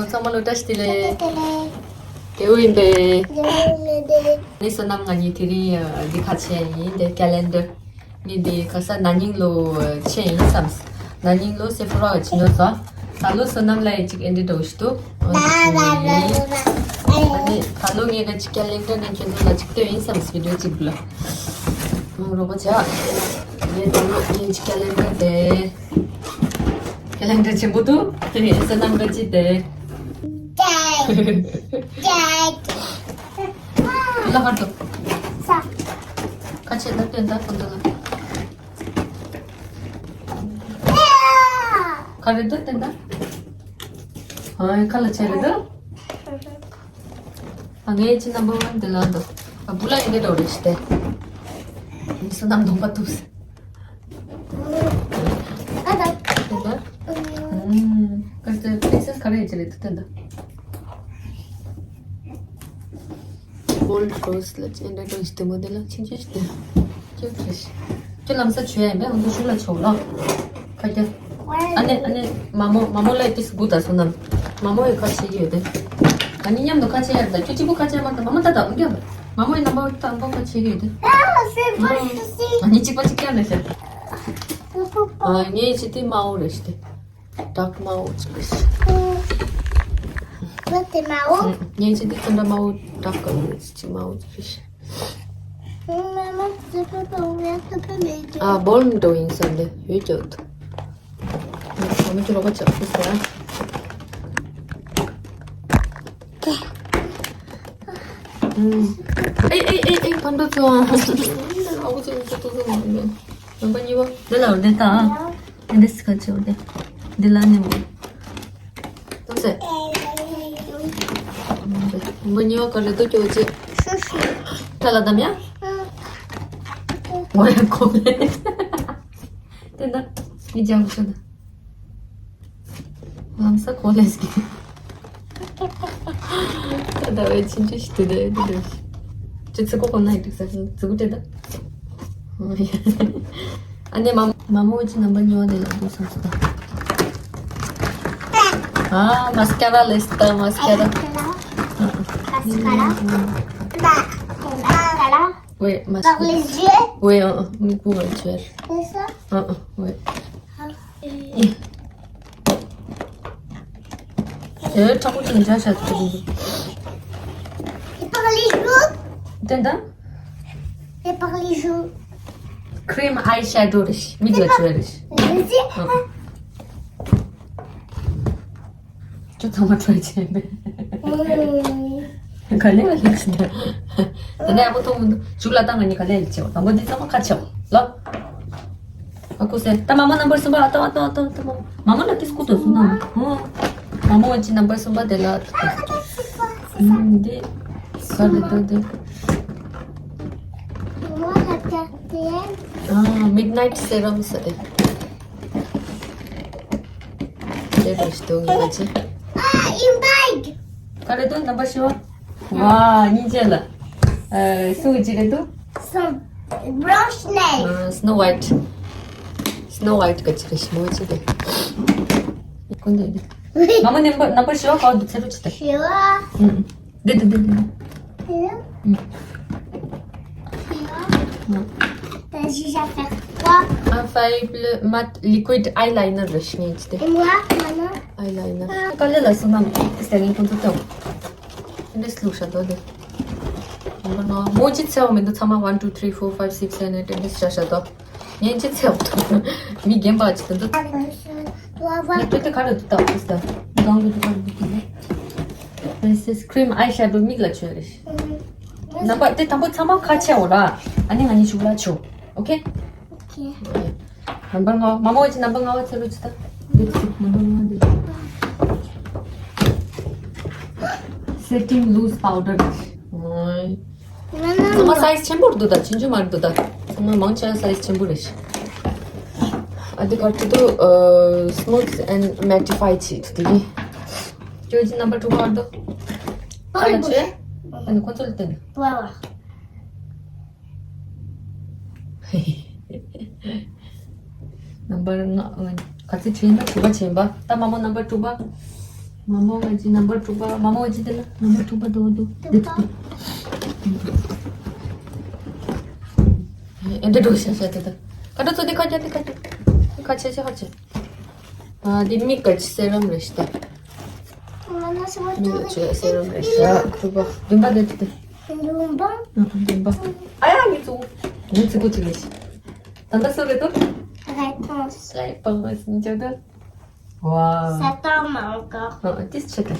선물로 다시들래 개우인데 니서 남간이 들이 니 같이 니 캘린더 니디 가서 나닝로 체인 삼스 나닝로 세프라 지노서 살로서 남라이 직 엔디 도시도 아니 칼롱이가 직 캘린더는 견도나 직도 인삼스 비디오 찍불러 물어보자 얘도 직 캘린더인데 캘린더 전부도 들이서 남가지들 올라가도 같이 해도 된다 본다가 가래도 된다 아이 칼라 체르도 방에지 넘버 1 들라도 불라인데 오르시대 무슨 남 동가 두스 된다 그래서 프린세스 가래 체르도 된다 Gold rose la chende to este modela cincește. Ce faci? Ce l-am să ciuie, bă, unde știu la ciola. Haide. Ane mamo la este guta sunam. Mamo e ca ce e de. Ani niam do ca ce e de. Ce tipu ca ce mă, mamo tata, unde bă? Mamo e namba ta namba ca ce e de. Ani ce faci chiar neșe. Ai, nie ce te maurește. Tak maurește. Vete mau? Nie ce te când mau tak ce mau fish. Mama, se pe umează pe lege. 아, 멀음도 인사인데 유저도. 마음에 들어가지 않겠어요? 에이, 반도 좋아. 아버지 이것도 좋아하는데. 양반 이거 내가 어디다? 엔데스 같이 어디? 딜라님 뭐? 동생. 양반 이거 그래도 좋지. 잘하다며? 뭐야 고래 된다 이제 하고 싶다 항상 고래스기 나 왜 진짜 시트대 애들 저 쓰고 건나 이렇게 사서 쓰고 되다 아니 마모지 남반 요아들라 무슨 쓰다 아 마스카라 레스타 마스카라 Ouais, Par les yeux? Ouais, pour le tuer. C'est ça? Ouais. 자꾸 등자샷 Et par les joues? 된다? Et par les joues? 크림 아이섀도우를 미드가 줘야지. Vas-y. 좀 맞춰야지. 갈래가 진짜. 내가 보통 줄라당하니 갈래 있지. 나머지 좀 같이 러. 아고세. 다 마마 넘버 숨바 또 마마 나 디스코도 숨나. 마마 지 넘버 숨바 데라. 네. 가르도데. Moi, la quatrième. midnight serum 쓰래. 내가 시도 이거지. Une bague! 가래도 넘버 10. 와, 이제라. 소지래도? Blanche neige. 스노우 화이트. 스노우 화이트 같이 그시 뭐지? 근데 마마 넘버 10 가도 새로 치다. Tu vois? 네. T'as déjà fait quoi? Infallible matte liquid eyeliner rashni içti. Et moi, maman? Eyeliner. Kallela sunam istediğin kontuta. Şimdi sluša dode. No, moji ceo me do sama 1 2 3 4 5 6 7 8 9 şaşado. Niye ceo to? Mi gemba açtı da. Tu vas voir. Ne pete karı da usta. Dango da karı. Princess cream eyeshadow migla çöreş. Namba te tambo sama kaçe ora. 아니 줄라초. 오케이? Ok. 남방어 마모지 남방어 새로 주다. Setting loose powder. Maman, Ama size 챔버도 다 진주 말도 다. 정말 망치한 size 챔버래시. 아직 같이도 smooth and mattify 되게. 조지 넘버 2 가도. 알았지? 아니 콘솔 때는. tu vas voir. Number 같이 주인바 두바 주인바. ता मामो number 2 बा. मामो जी number 2 बा. मामो जी देना number 2 बा दो. 엔데 도시야 되다. 가도 돼 가자 돼 가자. 같이 하자. 아, 님미까지 세럼 레시다. 미미까지 세럼 레시다. 두바. 눈바 됐대. Lumba. 눈바. 아야 미소. 무지 고치 계시. 단다 소리도? Réponse. Réponse, 진짜다. 와. C'est ta main encore. 티스 쳤다.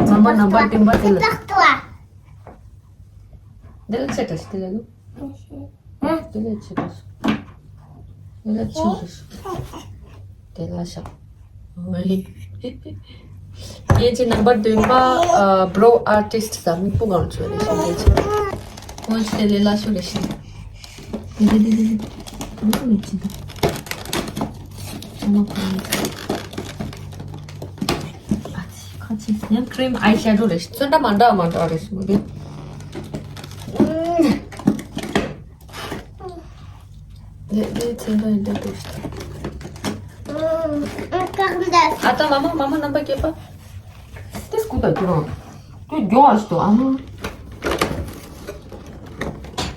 마마 넘버 dimba C'est 딜라. pour toi. 내가 쳤다. 딜라도. 내가 쳤다. 내가 쳤다. 딜라샤. 오이. ये जी नंबर दुइबा bro artist सा मी पुगाउन छु रे शिंदेछ कोच तेले लासु रे शिं दे 무슨 위치다 정말 같이 그냥 크림 아이섀도우 래 쏜다 만다 래 뭐게 네 제가 인데 보시다 Encore neuf. 아따 마마 넘버 깨봐 Qu'est-ce que t'as 들어? 또 좋아하시도 아무.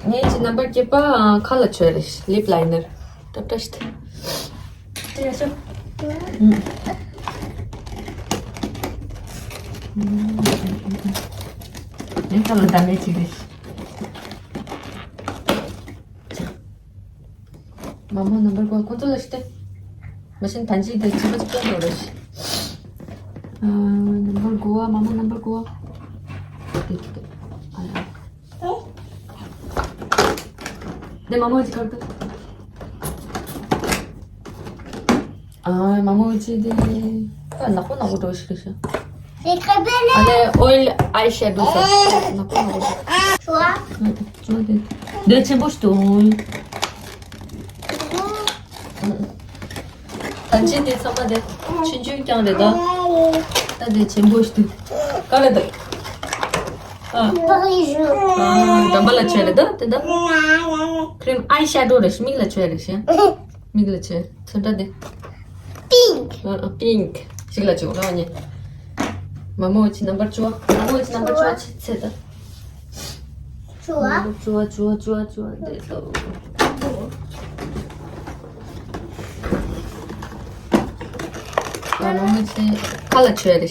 네, 지 넘버 깨봐 컬러 초이스 립 라이너. 답답시다. 되죠? 일단은 다음에 지금. 마마 넘버 컨트롤하시대. 머신 단지들 집어집게 그러시. नंबर गोवा मामा नंबर गोवा देखते दे मामा जी कर दो मामा जी दे 나고 나고도 싫으셔 C'est très belle. 안에 오일 아이섀도우 써 나고 나고도 Toi. 좋아 내 제보시도 단지 내 서마데 춘준경래다 다들 제보시도 까래다 Paris. 더블라 쳐야다 된다 크림 아이섀도우를 미글라 쳐야지 미글라 쳐 손다데 Pink. 핑크 시글라 쳐 나오니 마모치 넘버 좋아 마모치 넘버 좋아 치세다 Toi. 좋아 됐어 마모치 컬러 쳐야지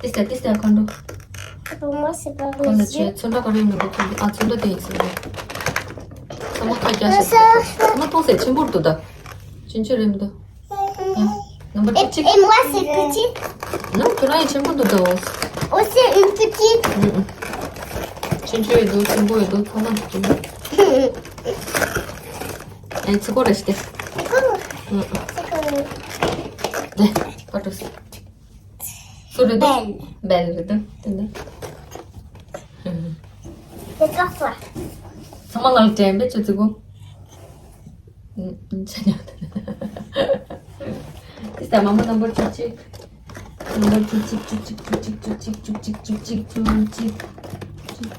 티스타 콘도 Pour moi, c'est pas 컬러 les 쳐 yeux. 손다 거리는 거 같은데 손다 돼 있어 정확하게 하셨어 엄마 동생 침볼도다 진짜랍니다 넘버 Et 치 moi, c'est petit. 너 그라이 침볼도다 Aussi une petite. 진주에도 진보에도 하나 좀 아니 스고라 시대 C'est comme. 네 받았어 소리도 Belle. 벨르다 된다 C'est pour toi. 정말 나올 때 맺혀 두고 전혀 그때 마마 넘버 쭉찍 넘버 쭉찍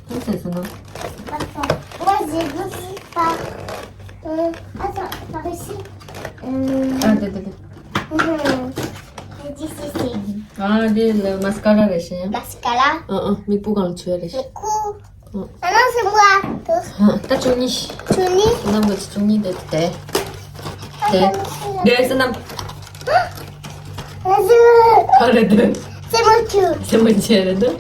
princesse non Attends. Moi, j'ai vu par. Attends, par ici. ah 네 D'ici, ah 네 마스카라 레시야 mascara. 밑보강 줘야 레시 Le cou. Ah non, c'est moi. 다 종이 Johnny. 남같이 종이 됐대 Ah, 네 ça me fait 그래서 남 la- Vas-y. 가래들 C'est mon tour. 세문지에도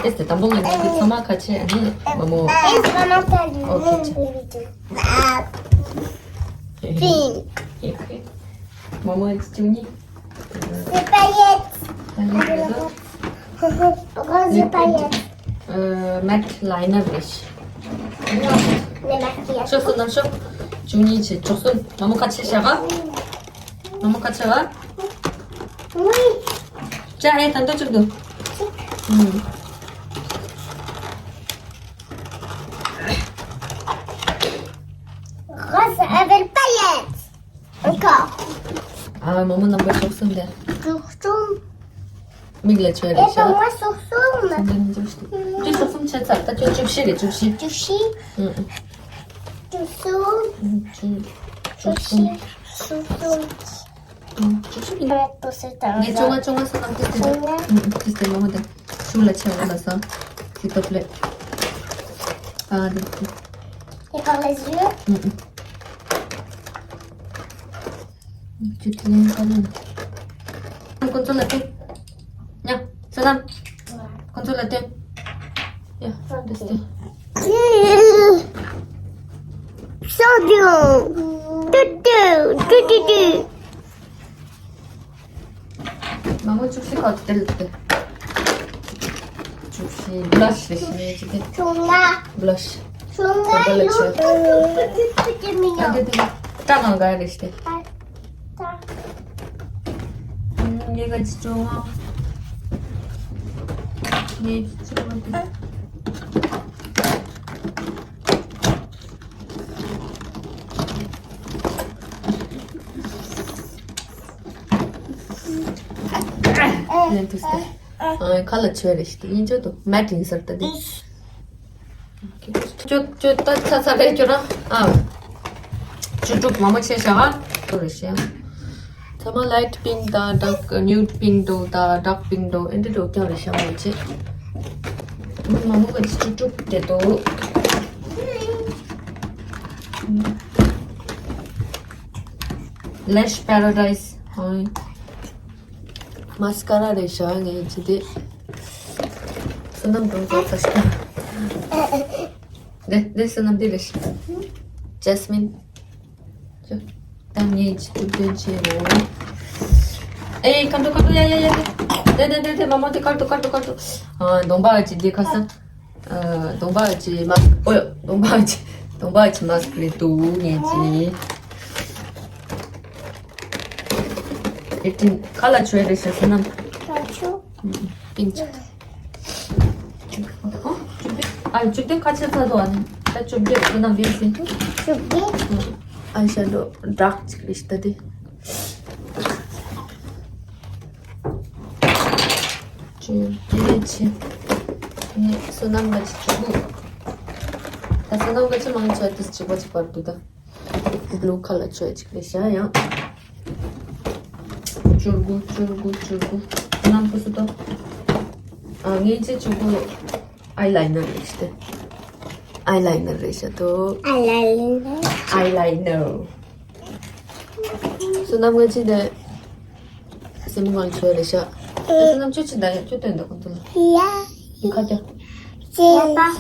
됐어 담봉은 서마 같이 아니 뭐 Et vraiment pas lui. Ok, Ah, pink. 이렇게 뭐뭐 종이 C'est paillettes. 그래서 Rose paillettes. matte liner 레시 Les maquillages. 쇼스 남쇼 종이 제 쪽순 너무 같이 샤가 너무 같이 가 Oui. 자, 해 단도 정도. Rose avec paillettes. Encore. 아, 너무 넘버 쪽순데. Sourcil. 미글레 줘야 Et 돼. pour moi, sourcil. 저 쪽순 쳤다. 저 쪽시래, 쪽시. Tu chies. 응. Susu. 죽순. Susu. 죽순이. Metto seta. 네, 종아 사람 됐어. 됐어, 너무 돼. 슈라 채워놔서. S'il te plaît. Ah, 됐어. Et par les yeux. Tu te lèves quand même. Contrôle la tête. Viens, Salam. Contrôle la tête. Viens, restez. Sadio. Tutu. Maman, 죽시 같이 때릴 때. 죽시, 블러쉬 대신에 지금. Chunga. 블러쉬. Chunga. Double check. C'est mignon. 안 돼, 돼. 짱안 가야 돼, 시대. Attends. 얘가 좋아. 얘 좋아. Ne tuste. Ay kala çöre işte. İnce do. Matting sarta de. Çut ta çasa ve çora. Çutuk mama çeşa. Doğruşya. Tamam light pink da dark nude pink do da dark pink do ende do kya resha moche. Mama ga çutuk de do. Lash Paradise. Ay. 마스카라 레샤에 지디 스남 동자 다시다 네 스남 디레시 제스민 저 당이 지디 에이 칸도 야야야 네네네 마마데 칼도 아 농바지 디 가서 농바지 마 어여 농바지 마스크리 도니지 일단 칼라 줘야겠어 사람 Chou. 핑크 준비? 준비 같이 사도 안 해. 나 준비 그냥 위에서 Choubi. 아이섀도우 다크 리스트디 준비지 네 소남 같이 주고 다 소남 같이 망쳐야 돼 집어지 버리다 블루 컬러 줘야지 그래서요 줄고 난 벌써도 이제 주고 아이라이너를 işte 아이라이너를 있어도 아이라이너 소나무지 내 세모가 줘야죠 소나무 쫓는다 쫓는다 건들 Ya. 가자 Papa.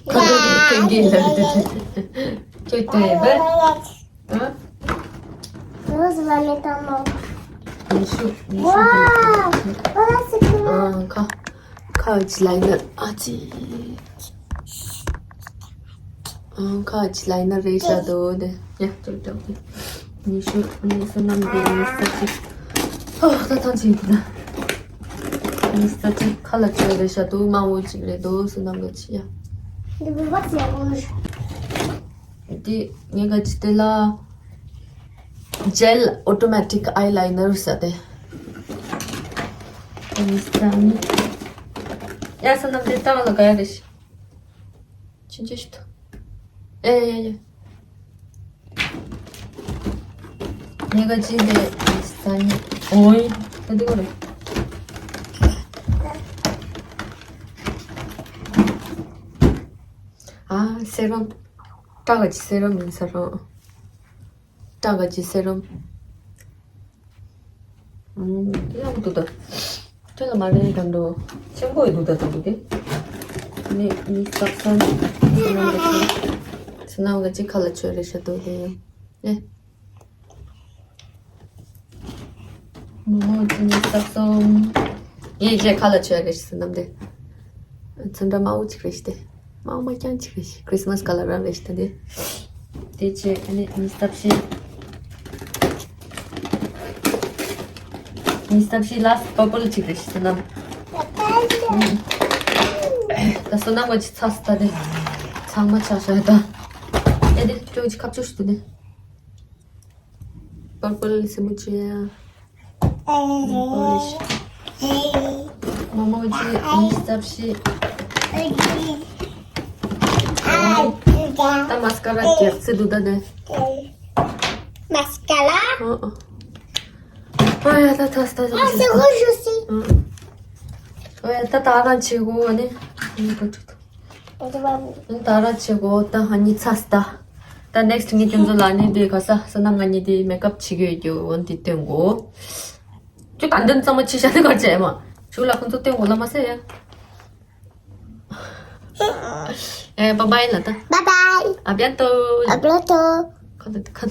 가자 경기를 쫓대 응 Rose va mettre en mort. 니슈 Waouh. Voilà, c'est cool. 카우치 라이너 아지 카우치 라이너 레이샤도 네 야, 저기 니슈 니스남비 니스타치 따뜻한지구나 니스타치 칼라 레이샤도 마오지 그래도 스남같이야 Je veux voir si c'est rouge. 이 얘가 지들라 젤 오토매틱 아이라이너 사대 니스타니 야, 선남 내 따라서 가야 돼. 진짜 싫다. 예. 얘가 집에 비슷하니. 어이, 어디 그래? 세럼. 따가지 세럼 인사로. 따가지 세럼. 이런 것도 다. 제가 말해 단도 챔버에 놓다 두게. 네, 이 싹선 스나우같이 칼라 줘야셔도 돼요. 네. 뭐지 싹선 얘 이제 칼라 줘야겠어 남들. 전다 마우치 그랬대. 마우 마찬지 그랬어. 크리스마스 칼라랑 그랬대. 대체 아니 미스탑시 미스탑시 라스트 버블 찍으시죠 남. 나 소나무지 찼다네. 장마치 하셔야 돼. 애들 저기 갑주시더네. 버블 스무치야. 버블이시. 마모지 미스탑시. Да. Та маскара терцы дудаде. Mascara. Ой, это таста. Ah, c'est rouge aussi. 왜 따라치고 아니 이거 좋다. 따라치고 딱 한이 찼다. 딱 next 니 좀 라니디 가서 선남간이디 메이크업 지겨요 원디 땡고. 쭉 안 된다 뭐 치셔는 거지 뭐. 줄라 근도 땡고 남았어요. bye bye là ta. Bye bye. À bientôt. À bientôt. Con.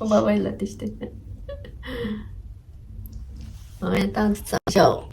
Bye bye là tí. Tao chào.